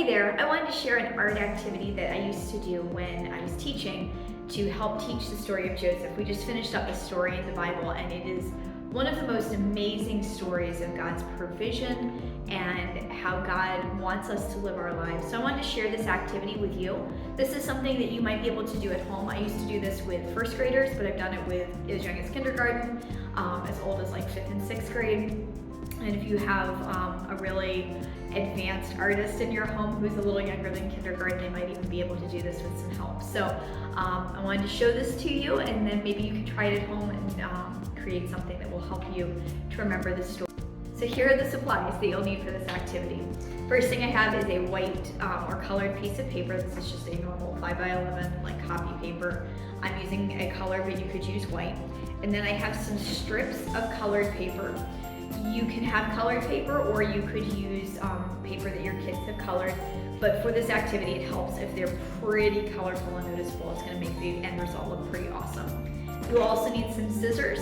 Hi there, I wanted to share an art activity that I used to do when I was teaching to help teach the story of Joseph. We just finished up a story in the Bible, and it is one of the most amazing stories of God's provision and how God wants us to live our lives. So I wanted to share this activity with you. This is something that you might be able to do at home. I used to do this with first graders, but I've done it with as young as kindergarten, as old as like 5th and 6th grade. And if you have a really advanced artist in your home who's a little younger than kindergarten, they might even be able to do this with some help. So I wanted to show this to you, and then maybe you can try it at home and create something that will help you to remember the story. So here are the supplies that you'll need for this activity. First thing I have is a white or colored piece of paper. This is just a normal 5x11 like copy paper. I'm using a color, but you could use white. And then I have some strips of colored paper. You can have colored paper, or you could use paper that your kids have colored. But for this activity, it helps if they're pretty colorful and noticeable. It's going to make the end result look pretty awesome. You'll also need some scissors.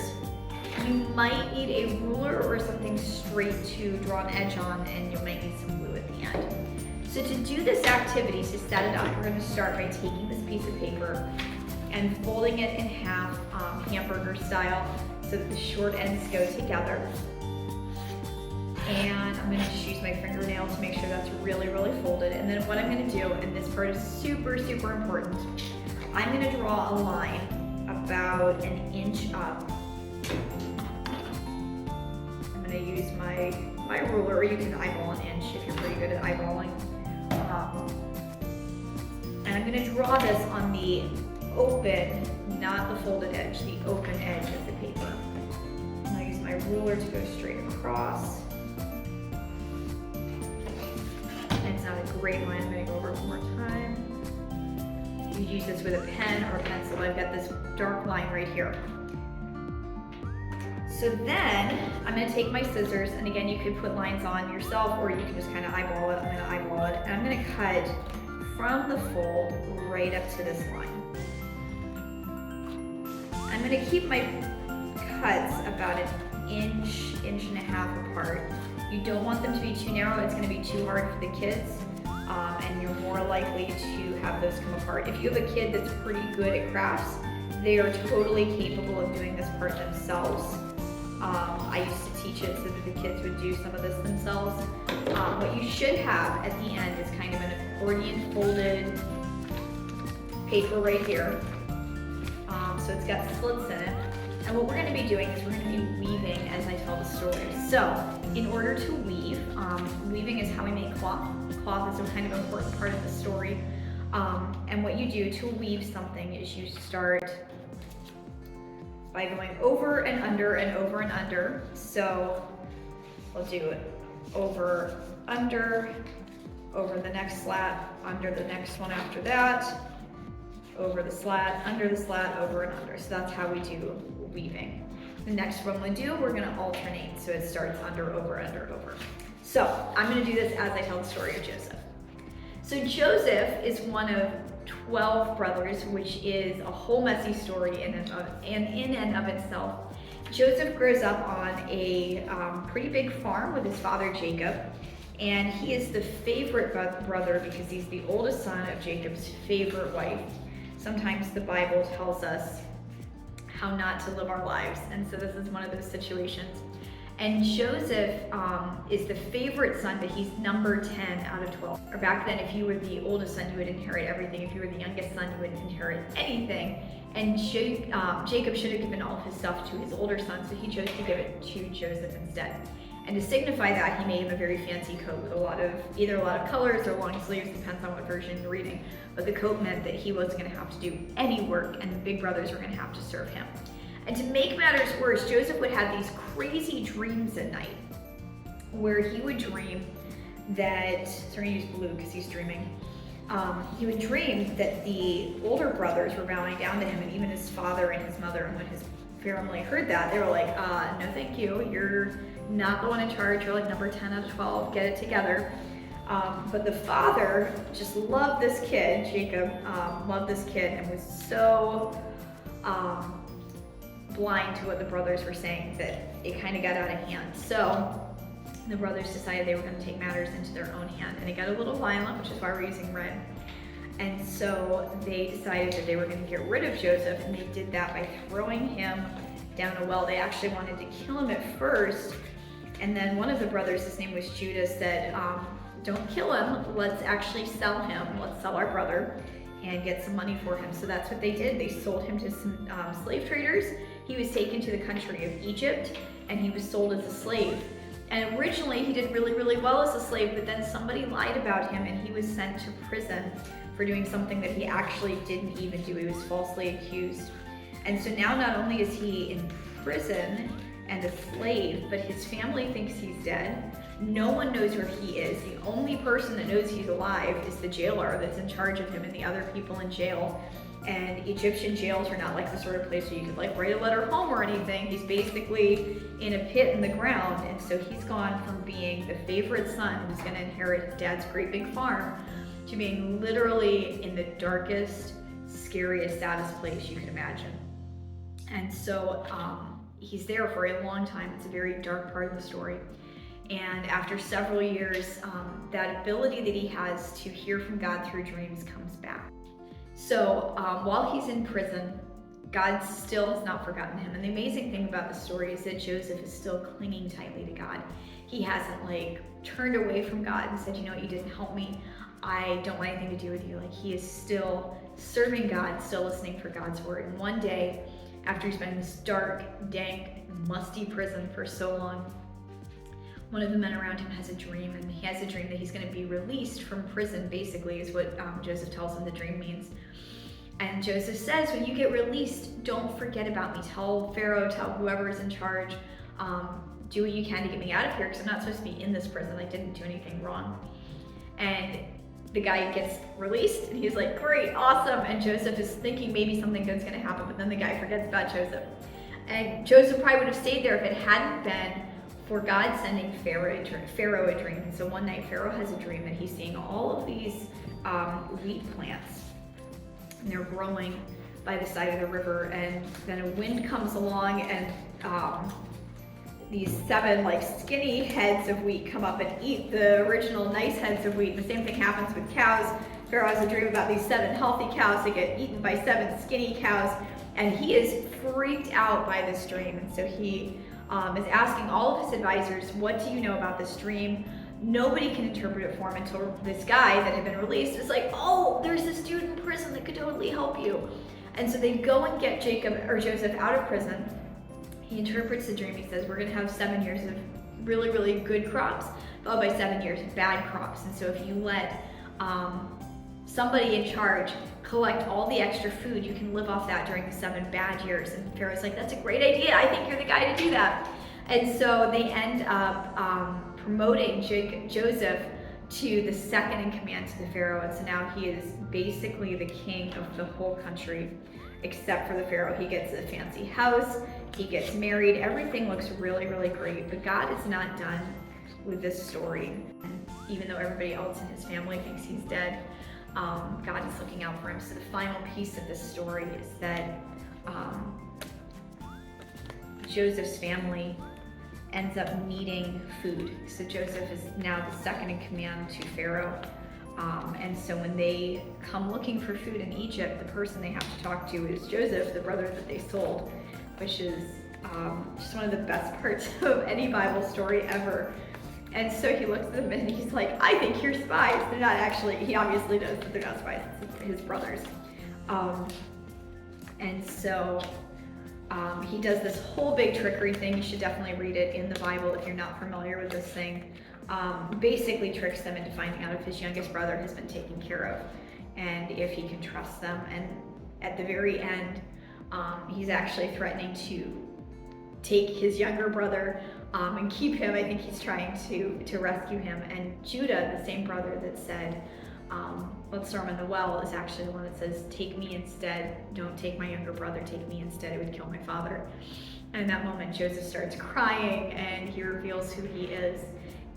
You might need a ruler or something straight to draw an edge on, and you might need some glue at the end. So to do this activity, to set it up, we're going to start by taking this piece of paper and folding it in half, hamburger style, so that the short ends go together. And I'm going to just use my fingernail to make sure that's really, really folded. And then what I'm going to do, and this part is super, super important, I'm going to draw a line about an inch up. I'm going to use my ruler, or you can eyeball an inch if you're pretty good at eyeballing. And I'm going to draw this on the open, not the folded edge, the open edge of the paper. And I'll use my ruler to go straight across. It's not a great line. I'm going to go over it one more time. You use this with a pen or a pencil. I've got this dark line right here. So then I'm going to take my scissors, and again, you could put lines on yourself, or you can just kind of eyeball it. I'm going to eyeball it, and I'm going to cut from the fold right up to this line. I'm going to keep my cuts about an inch and a half apart. You don't want them to be too narrow. It's going to be too hard for the kids, and you're more likely to have those come apart. If you have a kid that's pretty good at crafts, they are totally capable of doing this part themselves. I used to teach it so that the kids would do some of this themselves. What you should have at the end is kind of an accordion folded paper right here. So it's got slits in it. And what we're going to be doing is we're going to be weaving as I tell the story. So in order to weave, weaving is how we make cloth. Cloth is a kind of important part of the story. And what you do to weave something is you start by going over and under and over and under. So we'll do it over, under, over the next slat, under the next one after that, over the slat, under the slat, over and under. So that's how we do weaving. The next one we do, we're going to alternate. So it starts under, over, under, over. So I'm going to do this as I tell the story of Joseph. So Joseph is one of 12 brothers, which is a whole messy story in and of itself. Joseph grows up on a pretty big farm with his father Jacob, and he is the favorite brother because he's the oldest son of Jacob's favorite wife. Sometimes the Bible tells us how not to live our lives, and so this is one of those situations. And Joseph is the favorite son, but he's number 10 out of 12. Or back then, if you were the oldest son, you would inherit everything. If you were the youngest son, you wouldn't inherit anything. And Jacob should have given all of his stuff to his older son, so he chose to give it to Joseph instead. And to signify that, he made him a very fancy coat with either a lot of colors or long sleeves, depends on what version you're reading. But the coat meant that he wasn't going to have to do any work, and the big brothers were going to have to serve him. And to make matters worse, Joseph would have these crazy dreams at night where he would dream that, so we're going to use blue because he's dreaming. He would dream that the older brothers were bowing down to him, and even his father and his mother. And when his family heard that, they were like, no thank you, you're not the one in charge, you're like number 10 out of 12, get it together. But the father just loved this kid, Jacob, loved this kid, and was so blind to what the brothers were saying that it kind of got out of hand. So the brothers decided they were going to take matters into their own hand, and it got a little violent, which is why we're using red. And so they decided that they were going to get rid of Joseph, and they did that by throwing him down a well. They actually wanted to kill him at first, and then one of the brothers, his name was Judah, said, don't kill him, let's actually sell him, let's sell our brother and get some money for him. So that's what they did. They sold him to some slave traders. He was taken to the country of Egypt, and he was sold as a slave. And originally he did really, really well as a slave, but then somebody lied about him and he was sent to prison for doing something that he actually didn't even do. He was falsely accused. And so now not only is he in prison and a slave, but his family thinks he's dead. No one knows where he is. The only person that knows he's alive is the jailer that's in charge of him and the other people in jail. And Egyptian jails are not like the sort of place where you could like write a letter home or anything. He's basically in a pit in the ground. And so he's gone from being the favorite son who's going to inherit his dad's great big farm to being literally in the darkest, scariest, saddest place you can imagine. And so he's there for a long time. It's a very dark part of the story. And after several years, that ability that he has to hear from God through dreams comes back. So while he's in prison, God still has not forgotten him. And the amazing thing about the story is that Joseph is still clinging tightly to God. He hasn't like turned away from God and said, you know what, you didn't help me. I don't want anything to do with you. Like he is still serving God, still listening for God's word. And one day, after he's been in this dark, dank, musty prison for so long, one of the men around him has a dream, and he has a dream that he's going to be released from prison, basically, is what Joseph tells him the dream means. And Joseph says, when you get released, don't forget about me. Tell Pharaoh, tell whoever is in charge, do what you can to get me out of here, because I'm not supposed to be in this prison. I didn't do anything wrong. And the guy gets released, and he's like, great, awesome. And Joseph is thinking maybe something good's going to happen, but then the guy forgets about Joseph. And Joseph probably would have stayed there if it hadn't been for God sending Pharaoh a dream. And so one night Pharaoh has a dream that he's seeing all of these wheat plants, and they're growing by the side of the river, and then a wind comes along, and these 7 like skinny heads of wheat come up and eat the original nice heads of wheat. The same thing happens with cows. Pharaoh has a dream about these 7 healthy cows that get eaten by 7 skinny cows, and he is freaked out by this dream. And so he is asking all of his advisors, what do you know about this dream? Nobody can interpret it for him until this guy that had been released is like, oh, there's this dude in prison that could totally help you. And so they go and get Joseph out of prison. He interprets the dream. He says, we're gonna have 7 years of really, really good crops, followed by 7 years of bad crops. And so if you let somebody in charge collect all the extra food, you can live off that during the 7 bad years. And Pharaoh's like, that's a great idea. I think you're the guy to do that. And so they end up promoting Joseph to the second in command to the Pharaoh. And so now he is basically the king of the whole country, except for the Pharaoh. He gets a fancy house, he gets married, everything looks really, really great. But God is not done with this story. And even though everybody else in his family thinks he's dead, God is looking out for him. So the final piece of this story is that Joseph's family ends up needing food. So Joseph is now the second in command to Pharaoh. And so when they come looking for food in Egypt, the person they have to talk to is Joseph, the brother that they sold, which is just one of the best parts of any Bible story ever. And so he looks at them and he's like, I think you're spies. They're not actually, he obviously knows that they're not spies, it's his brothers. And so he does this whole big trickery thing. You should definitely read it in the Bible if you're not familiar with this thing. Basically tricks them into finding out if his youngest brother has been taken care of and if he can trust them. And at the very end, he's actually threatening to take his younger brother and keep him. I think he's trying to rescue him. And Judah, the same brother that said, let's throw him in the well, is actually the one that says, take me instead. Don't take my younger brother, take me instead. It would kill my father. And in that moment, Joseph starts crying and he reveals who he is.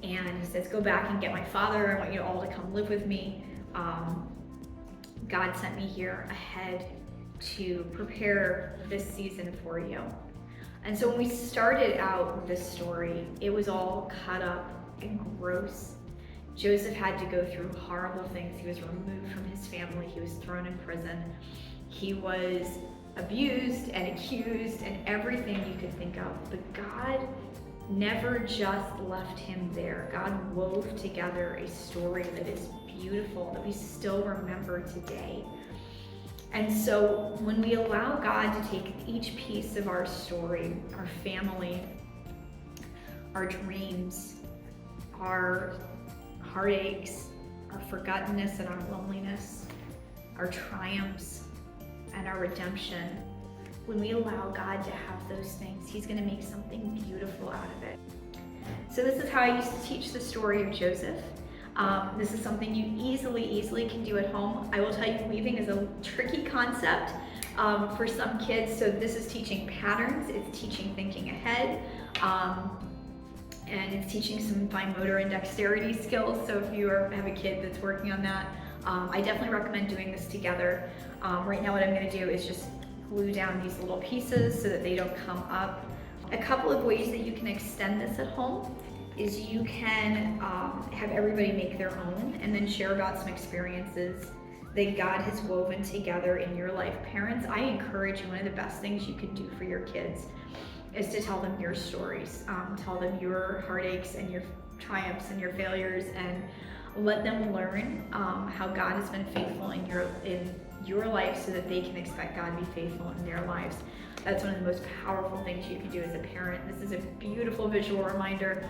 And he says, go back and get my father. I want you all to come live with me. God sent me here ahead to prepare this season for you. And so when we started out with this story, it was all cut up and gross. Joseph had to go through horrible things. He was removed from his family. He was thrown in prison. He was abused and accused and everything you could think of. But God never just left him there. God wove together a story that is beautiful, that we still remember today. And so when we allow God to take each piece of our story, our family, our dreams, our heartaches, our forgottenness and our loneliness, our triumphs and our redemption, when we allow God to have those things, He's going to make something beautiful out of it. So this is how I used to teach the story of Joseph. This is something you easily can do at home. I will tell you, weaving is a tricky concept for some kids. So this is teaching patterns, it's teaching thinking ahead, and it's teaching some fine motor and dexterity skills. So if you have a kid that's working on that, I definitely recommend doing this together. Right now what I'm going to do is just glue down these little pieces so that they don't come up. A couple of ways that you can extend this at home is you can have everybody make their own and then share about some experiences that God has woven together in your life. Parents, I encourage you, one of the best things you can do for your kids is to tell them your stories. Tell them your heartaches and your triumphs and your failures, and let them learn how God has been faithful in your life so that they can expect God to be faithful in their lives. That's one of the most powerful things you can do as a parent. This is a beautiful visual reminder.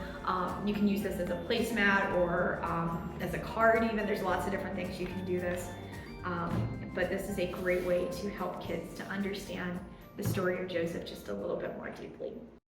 You can use this as a placemat or as a card even. There's lots of different things you can do this. But this is a great way to help kids to understand the story of Joseph just a little bit more deeply.